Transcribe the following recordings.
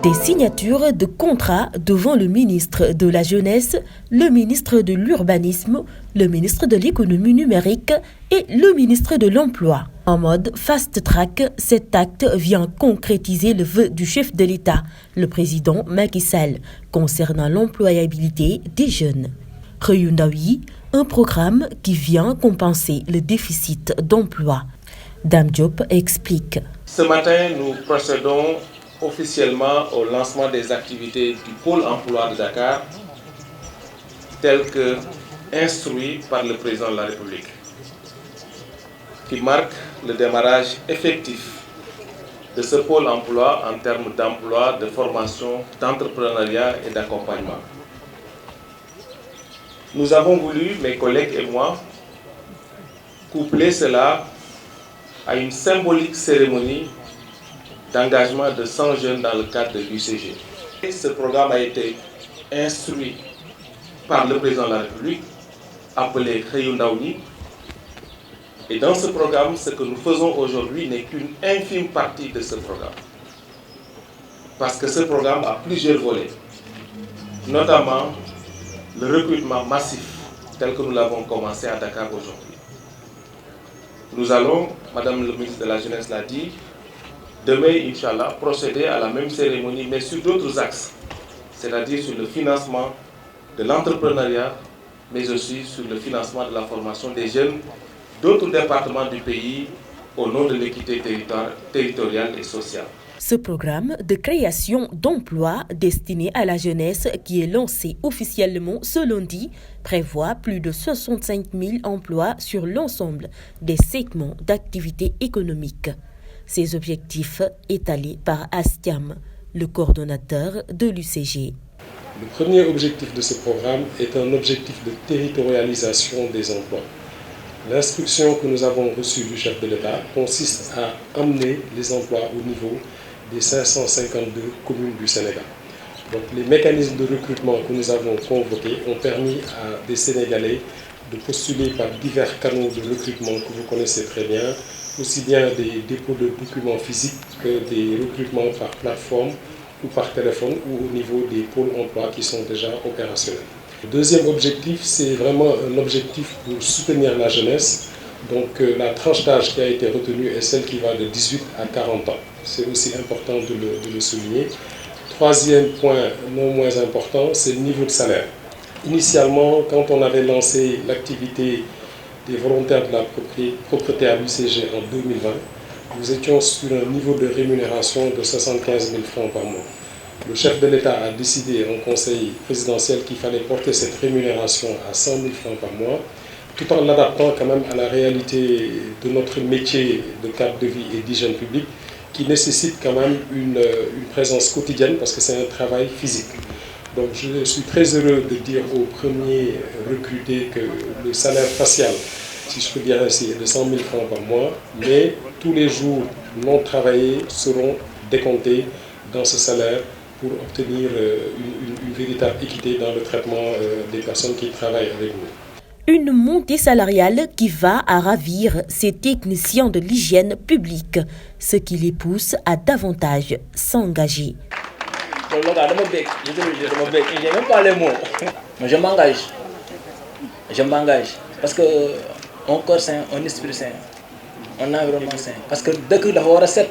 Des signatures de contrats devant le ministre de la Jeunesse, le ministre de l'Urbanisme, le ministre de l'Économie numérique et le ministre de l'Emploi. En mode fast-track, cet acte vient concrétiser le vœu du chef de l'État, le président Macky Sall, concernant l'employabilité des jeunes. Xëyu Ndaw yi, un programme qui vient compenser le déficit d'emploi. Dame Diop explique. Ce matin, nous procédons officiellement au lancement des activités du pôle emploi de Dakar, tel que instruit par le président de la République, qui marque le démarrage effectif de ce pôle emploi en termes d'emploi, de formation, d'entrepreneuriat et d'accompagnement. Nous avons voulu, mes collègues et moi, coupler cela à une symbolique cérémonie d'engagement de 100 jeunes dans le cadre de l'UCG. Ce programme a été instruit par le président de la République, appelé Xëyu Ndaw yi. Et dans ce programme, ce que nous faisons aujourd'hui n'est qu'une infime partie de ce programme. Parce que ce programme a plusieurs volets, notamment le recrutement massif, tel que nous l'avons commencé à Dakar aujourd'hui. Nous allons, Madame le ministre de la Jeunesse l'a dit, demain, Inch'Allah, procéder à la même cérémonie, mais sur d'autres axes, c'est-à-dire sur le financement de l'entrepreneuriat, mais aussi sur le financement de la formation des jeunes d'autres départements du pays au nom de l'équité territoriale et sociale. Ce programme de création d'emplois destiné à la jeunesse qui est lancé officiellement ce lundi prévoit plus de 65 000 emplois sur l'ensemble des segments d'activité économique. Ces objectifs étalés par Astiam, le coordonnateur de l'UCG. Le premier objectif de ce programme est un objectif de territorialisation des emplois. L'instruction que nous avons reçue du chef de l'État consiste à amener les emplois au niveau des 552 communes du Sénégal. Donc, les mécanismes de recrutement que nous avons convoqués ont permis à des Sénégalais de postuler par divers canaux de recrutement que vous connaissez très bien, aussi bien des dépôts de documents physiques que des recrutements par plateforme ou par téléphone ou au niveau des pôles emploi qui sont déjà opérationnels. Le deuxième objectif, c'est vraiment un objectif pour soutenir la jeunesse. Donc la tranche d'âge qui a été retenue est celle qui va de 18 à 40 ans. C'est aussi important de le souligner. Troisième point, non moins important, c'est le niveau de salaire. Initialement, quand on avait lancé l'activité des volontaires de la propreté à l'UCG en 2020, nous étions sur un niveau de rémunération de 75 000 francs par mois. Le chef de l'État a décidé en conseil présidentiel qu'il fallait porter cette rémunération à 100 000 francs par mois, tout en l'adaptant quand même à la réalité de notre métier de cadre de vie et d'hygiène publique, qui nécessite quand même une présence quotidienne parce que c'est un travail physique. Donc je suis très heureux de dire aux premiers recrutés que le salaire facial, si je peux dire ainsi, est de 100 000 francs par mois, mais tous les jours non travaillés seront décomptés dans ce salaire pour obtenir une véritable équité dans le traitement des personnes qui travaillent avec nous. Une montée salariale qui va à ravir ces techniciens de l'hygiène publique, ce qui les pousse à davantage s'engager. Je m'engage parce que un corps sain, un esprit sain, un environnement sain, parce que dëkk dafa war a set.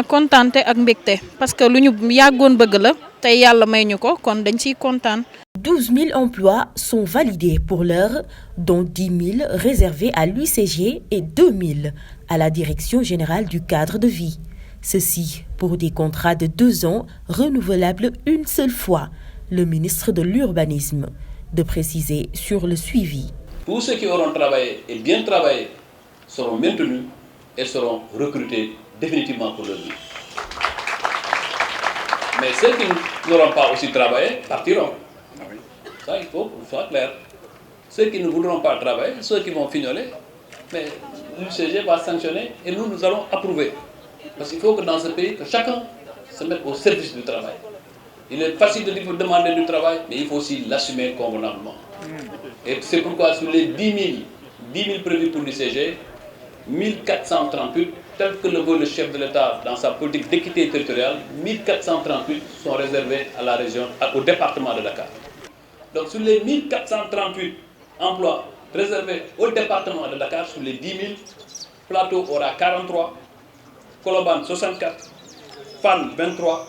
Kontante ak mbégte parce que lu ñu yàggoon bëgg la tey yàlla may ñu ko kon dañ ciy kontaan. 12 000 emplois sont validés pour l'heure, dont 10 000 réservés à l'UCG et 2 000 à la Direction générale du cadre de vie. Ceci pour des contrats de 2 ans renouvelables une seule fois. Le ministre de l'Urbanisme de préciser sur le suivi. Tous ceux qui auront travaillé et bien travaillé seront maintenus et seront recrutés définitivement pour leur vie. Mais ceux qui n'auront pas aussi travaillé partiront. Ça, il faut que ce soit clair. Ceux qui ne voudront pas travailler, ceux qui vont fignoler, mais l'UCG va sanctionner et nous allons approuver. Parce qu'il faut que dans ce pays, que chacun se mette au service du travail. Il est facile de demander du travail, mais il faut aussi l'assumer convenablement. Et c'est pourquoi sur les 10 000 prévus pour l'UCG, 1438 tel que le veut le chef de l'État dans sa politique d'équité territoriale, 1438 sont réservés à la région, au département de Dakar. Donc sur les 1438 emplois réservés au département de Dakar, sur les 10 000, Plateau aura 43, Colobane 64, Fann 23,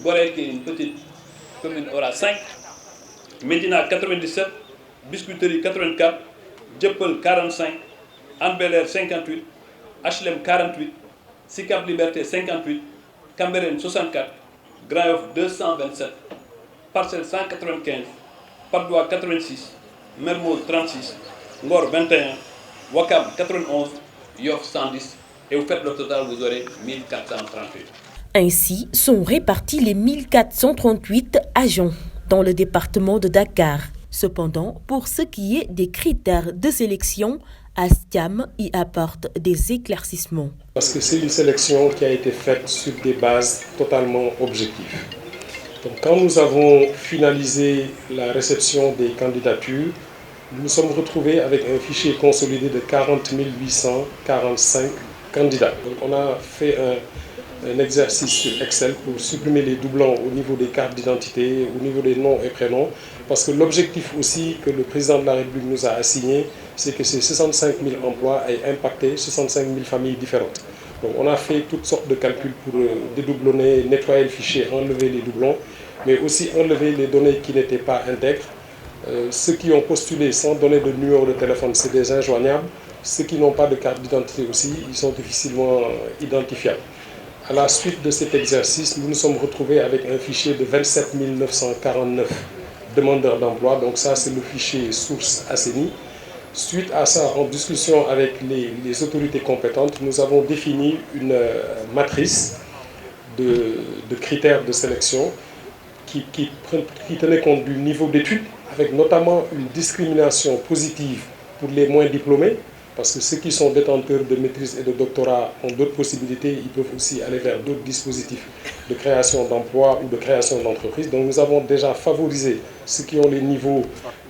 Gorée, qui est une petite commune, aura 5, Médina 97, Biscuiterie 84, Dieuppeul 45, Hann Bel-Air 58, HLM 48, Sicap Liberté 58, Cambérène 64, Grand Yoff 227, Parcelles 195, Patte d'Oie 86, Mermoz 36, Ngor 21, Ouakam 91, Yoff 110, et vous faites le total, vous aurez 1438. Ainsi sont répartis les 1438 agents dans le département de Dakar. Cependant, pour ce qui est des critères de sélection, Astiam y apporte des éclaircissements. Parce que c'est une sélection qui a été faite sur des bases totalement objectives. Donc, quand nous avons finalisé la réception des candidatures, nous nous sommes retrouvés avec un fichier consolidé de 40 845 candidats. Donc, on a fait un exercice sur Excel pour supprimer les doublons au niveau des cartes d'identité, au niveau des noms et prénoms, parce que l'objectif aussi que le président de la République nous a assigné, c'est que ces 65 000 emplois aient impacté 65 000 familles différentes. Donc on a fait toutes sortes de calculs pour dédoublonner, nettoyer le fichier, enlever les doublons, mais aussi enlever les données qui n'étaient pas intègres. Ceux qui ont postulé sans donner de numéro de téléphone, c'est des injoignables. Ceux qui n'ont pas de carte d'identité aussi, ils sont difficilement identifiables. À la suite de cet exercice, nous nous sommes retrouvés avec un fichier de 27 949 demandeurs d'emploi. Donc ça, c'est le fichier source ASENI. Suite à ça, en discussion avec les autorités compétentes, nous avons défini une matrice de critères de sélection qui tenait compte du niveau d'études, avec notamment une discrimination positive pour les moins diplômés, parce que ceux qui sont détenteurs de maîtrise et de doctorat ont d'autres possibilités, ils peuvent aussi aller vers d'autres dispositifs de création d'emplois ou de création d'entreprises. Donc nous avons déjà favorisé ceux qui ont les niveaux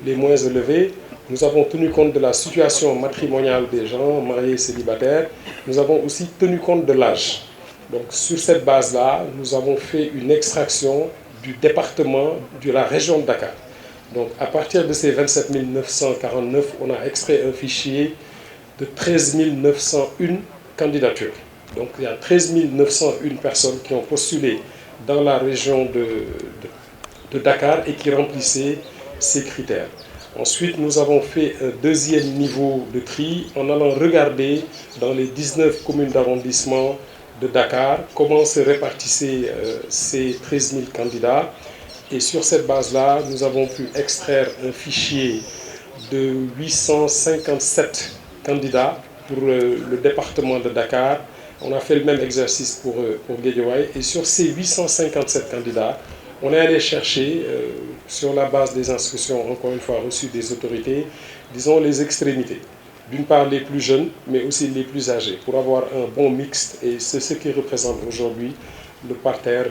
les moins élevés. Nous avons tenu compte de la situation matrimoniale des gens, mariés et célibataires. Nous avons aussi tenu compte de l'âge. Donc sur cette base-là, nous avons fait une extraction du département de la région de Dakar. Donc à partir de ces 27 949, on a extrait un fichier de 13 901 candidatures. Donc il y a 13 901 personnes qui ont postulé dans la région de Dakar et qui remplissaient ces critères. Ensuite, nous avons fait un deuxième niveau de tri en allant regarder dans les 19 communes d'arrondissement de Dakar comment se répartissaient ces 13 000 candidats. Et sur cette base-là, nous avons pu extraire un fichier de 857 candidats pour le département de Dakar. On a fait le même exercice pour Guédiawaye. Et sur ces 857 candidats, on est allé chercher, sur la base des instructions, encore une fois reçues des autorités, disons les extrémités. D'une part les plus jeunes, mais aussi les plus âgés, pour avoir un bon mixte. Et c'est ce qui représente aujourd'hui le parterre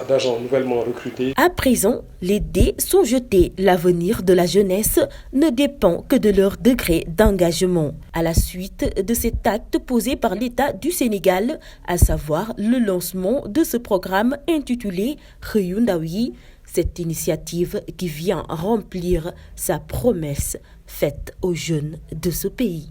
d'agents nouvellement recrutés. À présent, les dés sont jetés. L'avenir de la jeunesse ne dépend que de leur degré d'engagement. À la suite de cet acte posé par l'État du Sénégal, à savoir le lancement de ce programme intitulé Xëyu Ndaw yi, cette initiative qui vient remplir sa promesse faite aux jeunes de ce pays.